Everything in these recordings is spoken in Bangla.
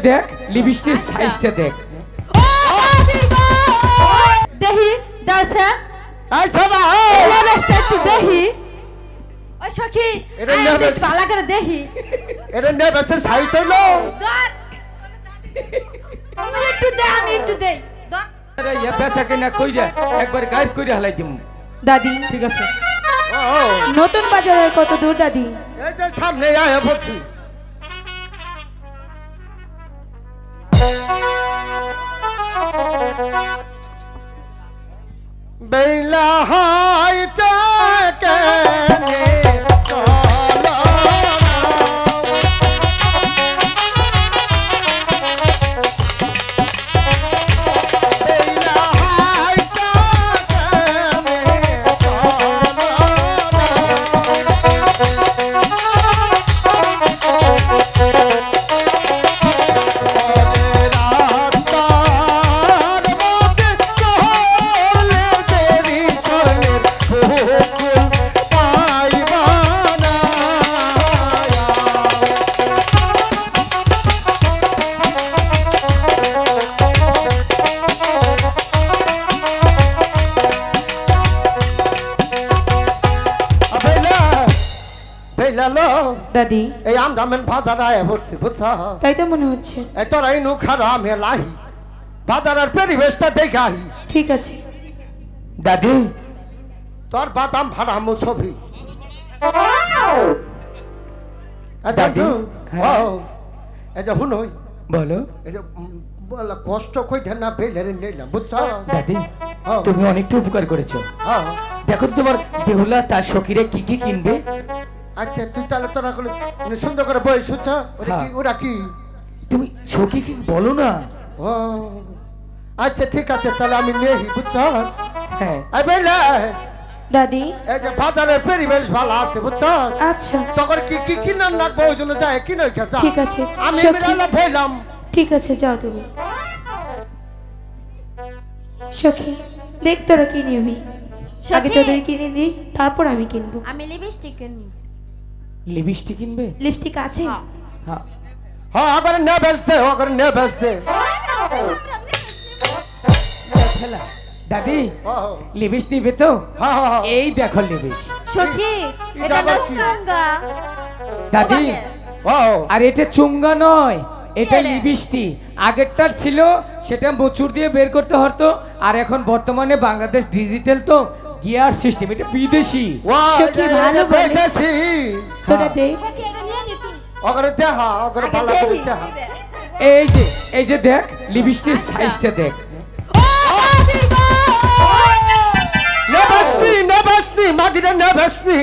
দেখ লিপস্টিক সাইজটা দেখ দেখি দাওছে এই সবা লেবেসটা একটু দেখি ওই সখী এটা লেবেস পালা করে দেখি এটা নেবেসের সাইজ হলো আমি একটু দে আরে ইয়া বেচা কিনা কইরা একবার গায়েব কইরা হালাই দিমু দাদি ঠিক আছে ও নতুন বাজারে কত দূর দাদি? এই যে সামনে আয় পড়ছি বেলা হাইটা কেনে চলো বেলা হাইটা কেনে দাদি এই আমরা মেন বাজারে আয়া পড়ছি বুঝছ তাই তো মনে হচ্ছে। এই তোর এই নু খারাপ লাহি বাজারের পরিবেশটা দেখাই ঠিক আছে দাদি তোর বাদাম ভাড়ামু ছবি দাদি, হ্যাঁ। এই যে হুনই বলো এই যে বলা কষ্ট কইটা না বেলেরে নিলাম বুঝছ দাদি হ্যাঁ। তুমি অনেকটা উপকার করেছো হ্যাঁ। দেখো তোমার বেহুলা তার সখীরে কি কি কিনবে আচ্ছা তুই তাহলে তোরা সুন্দর করে বই শুনছ ওরা কি তুমি সখী কি বলো না ও আচ্ছা ঠিক আছে তাহলে আমি নেই বুঝছ হ্যাঁ এই বেলা দাদি এই যে বাজারের পরিবেশ ভালো আছে বুঝছ আচ্ছা তখন কি কি কিনার লাগবে ওই জন্য যায় কিনে যা ঠিক আছে আমি সখী, বেলা বললাম ঠিক আছে যাও তুমি সখী দেখ তোরা কি নিবি আগে সখী। তোদের কিনে দিই তারপর আমি কিনবো। আমি লিপস্টিক কিনি লিপস্টিক কিনবে লিপস্টিক আছে? হ্যাঁ হ্যাঁ আবার না বেচতে আবার না বেচতে খেলা দাদি হ্যাঁ লিপস্টিক নিবে তো হ্যাঁ হ্যাঁ এই দেখো লিপস্টিক সখী এটা এটা আবার কি? চঙ্গা দাদি ও আর এটা চুঙ্গা নয় এটা কি রে? লিপস্টিক আগেরটার ছিল সেটা বছর দিয়ে বের করতে হতো আর এখন বর্তমানে বাংলাদেশ ডিজিটাল তো গিয়ার সিস্টেম এটা বিদেশি সখী ভালো বলে। বেচছি তোরা দেখ সখী এটা নিয়ে নি তুই ওগরে দেখা ওগরে আগে ভালো করে দেখি। দেখা এই যে দেখ লিপস্টিক সাইজটা দেখ নেবেসনি মাগিরে নেবেসনি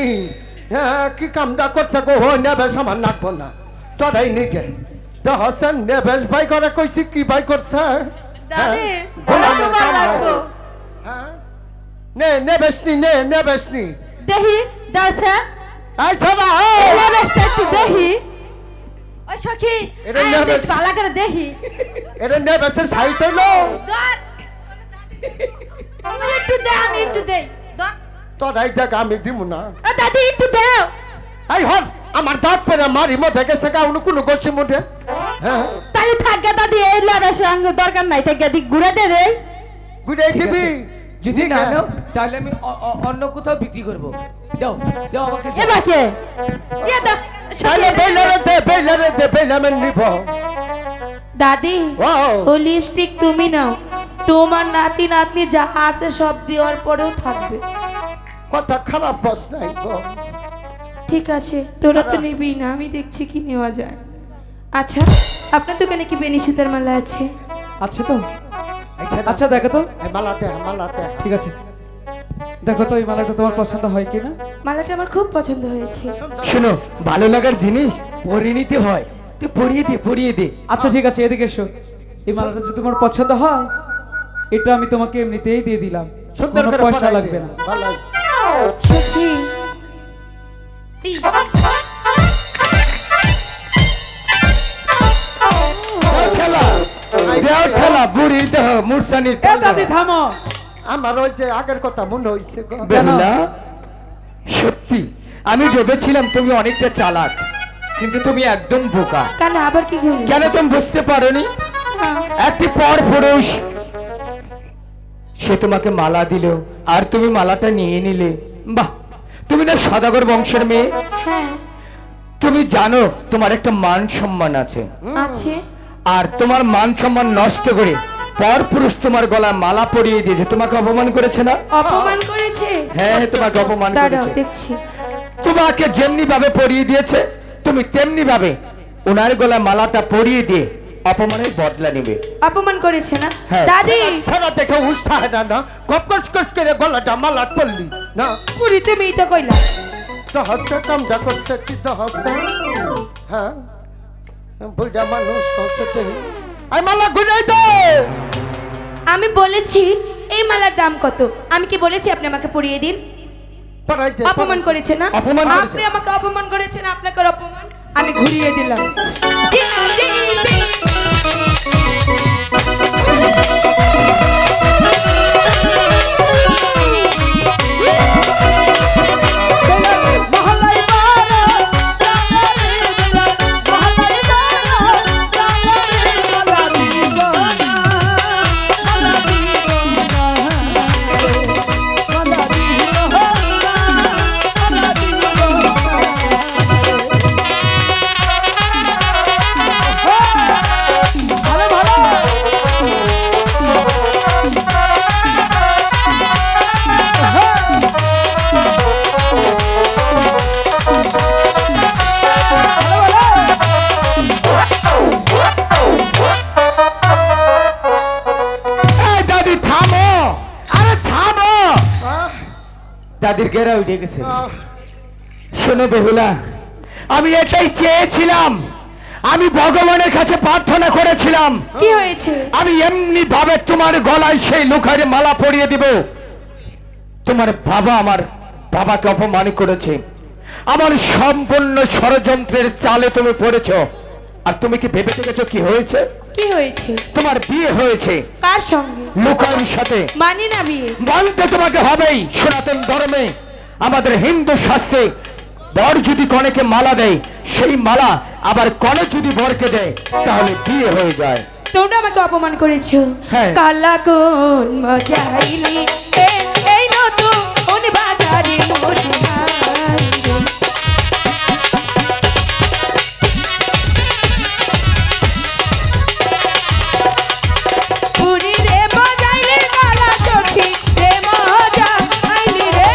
হ্যাঁ কি কামটা করছে গো হো নেবেস আমার লাগবো না তোরাই নিকে তো হাসান নেবেস ভাই করে কইছি কি ভাই করছে দাদি গোলামের ভালো কাম লাগবো নাই। হ্যাঁ নেবেসনি নেবেসনি দেখি দাওছে এই সবা লেবেসটা একটু দেখি ওই সখী এটা লেবেস। পালা করে দেখি এটা নেবেসের সাইজ হলো আমি একটু দে তোরাই জায়গা আমি দিব না দাদি একটু দাও এই হল আমার দাঁত পেরে মারি মধ্যে গেছে গাউন কোনো গোছি মধ্যে হ্যাঁ তাই থাকবে দাদি এই লেবেসের অঙ্গ দরকার নাই থেকে দিক ঘুরে দে রে গুড়ে ঠিক দিবি আছে। যদি না নাও তাহলে আমি অন্য কোথাও বিক্রি করব দাও দাও আমাকে দাও। এবাকে ইয়া দা তাহলে বেলারে দে বেলামে নিব দাদি ওয়াও ও লিপস্টিক তুমি নাও তোমার নাতি নাতনি যা আছে সব দেওয়ার পরেও থাকবে। কথা খারাপ বস নাই গো ঠিক আছে তোরা তো নিবি না আমি দেখছি কি নেওয়া যায়। আচ্ছা আপনার দোকানে কি বেনি সুতার মালা আছে? আছে তো আচ্ছা দেখো তো এই মালাতে ঠিক আছে দেখো তো এই মালাটা তোমার পছন্দ হয় কিনা মালাটা আমার খুব পছন্দ হয়েছে। শোনো ভালো লাগার জিনিস পরিয়ে নিতে হয় তুই পরিয়ে দে আচ্ছা ঠিক আছে এদিকে এসো এই মালাটা যদি তোমার পছন্দ হয় এটা আমি তোমাকে এমনিতেই দিয়ে দিলাম সুন্দর কোনো করে পয়সা পরাই লাগবে দে। না ভালো সত্যি খেলা বুড়ি দেহ মুরসানি দাদি থামো আমার ওই যে আগের কথা মনে হইছে গো বেহুলা সত্যি আমি ভেবেছিলাম তুমি অনেকটা চালাক কিন্তু তুমি একদম বোকা। কেন আবার কি হলো? কেন তুমি বুঝতে পারোনি? হ্যাঁ। একটি পর পুরুষ সে তোমাকে মালা দিল আর তুমি মালাটা নিয়ে নিলে। বাহ, তুমি না সদাগর বংশের মেয়ে, হ্যাঁ তুমি জানো তোমার একটা মান সম্মান আছে, আছে। আর তোমার মান সম্মান নষ্ট করে পর পুরুষ তোমার গলায় মালা পরিয়ে দিয়েছে, তোমাকে অপমান করেছে না? অপমান করেছে? হ্যাঁ, তোমাকে অপমান দাঁড়াও করেছে। দেখছি। তোমাকে যেমনি ভাবে পরিয়ে দিয়েছে তুমি তেমনি ভাবে ওনার গলায় মালাটা পরিয়ে দিয়ে অপমানের বদলা নেবে। অপমান করেছে না? হ্যাঁ। দাদি সারা দেখে উস্তা হয় না, কপকস কস করে গলাটা মালা পরলি না। পুরি তুমি তো কইলা তো হচ্ছে কামটা করতে কি তো হচ্ছে? হ্যাঁ, বুঝা মানুষ হচ্ছে। আই মালা ঘুরাই দে। আমি বলেছি এই মালার দাম কত? আমি কি বলেছি আপনি আমাকে পরিয়ে দিন? পরাই দে। অপমান করেছে না? অপমান করেছে। আপনি আমাকে অপমান করেছেন, আপনাকে অপমান আমি ঘুরিয়ে দিলাম। দাদির গেরা উঠে গেছে। শোনো বেহুলা, আমি এটাই চেয়েছিলাম, আমি ভগবানের কাছে প্রার্থনা করেছিলাম। কি হয়েছে? আমি এমনি ভাবে তোমার গলায় সেই লুখারে মালা পরিয়ে দিব। তোমার বাবা আমার বাবাকে অপমান করেছে, আমার সম্পূর্ণ ষড়যন্ত্রের চালে তুমি পড়েছ। আর তুমি কি ভেবে দেখেছো কি হয়েছে? কি হয়েছে? তোমার বিয়ে হয়েছে। কার সঙ্গে? লুকার সাথে। মানি না বিয়ে। মানতে তোমাকে হবেই। সনাতন ধর্মে আমাদের হিন্দু শাস্ত্রে বর যদি কনেকে মালা দেয়, সেই মালা আবার কনে যদি বরকে দেয় তাহলে বিয়ে হয়ে যায়। তোমরা আমাকে অপমান করেছো। হ্যাঁ। কালা কোন মজাইলি এই নতুন বাজারে মজুরা। পুরি রে মজাইলি কালা সখী রে মজা আইলি রে।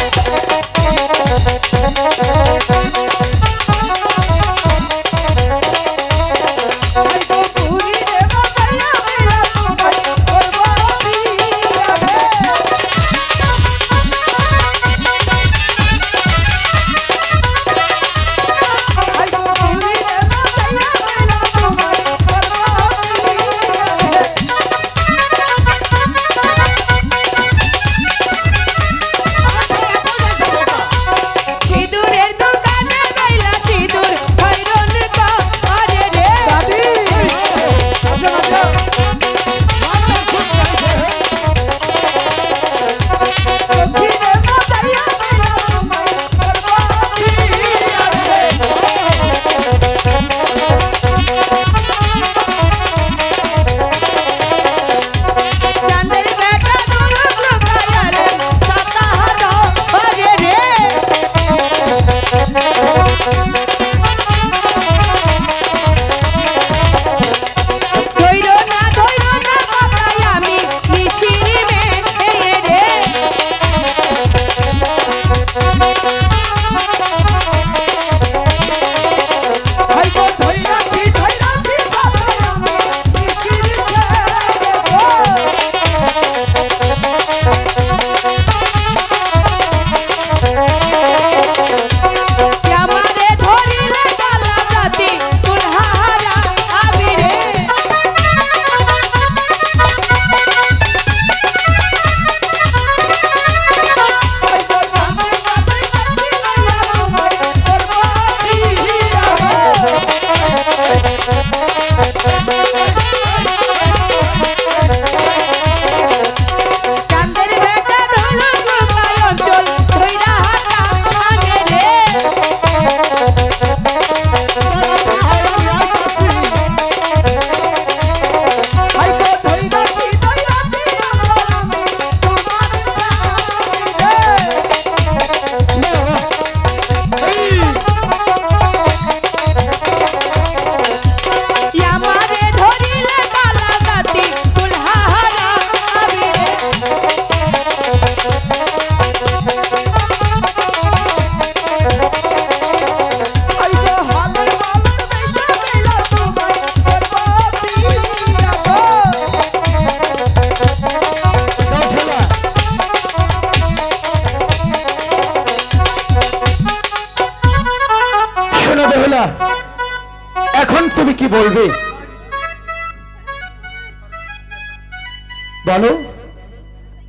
বলো।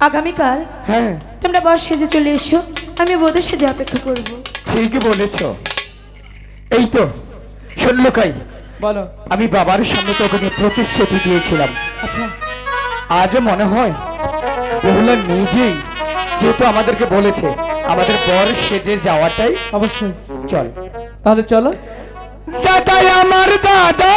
আগামীকাল হ্যাঁ তোমরা বর সেজে চলে এসো, আমি বধূ সেজে অপেক্ষা করব। ঠিকই বলেছ। এই তো শোন লুকাই, বলো। আমি বাবার সামনে তোকে নিয়ে প্রতিশ্রুতি দিয়েছিলাম, আচ্ছা আজও মনে হয় বহুলা নিজেই যেহেতু আমাদেরকে বলেছে আমাদের বর সেজে যাওয়াটাই। অবশ্যই, চল তাহলে চলো। দাদাই আমার দাদা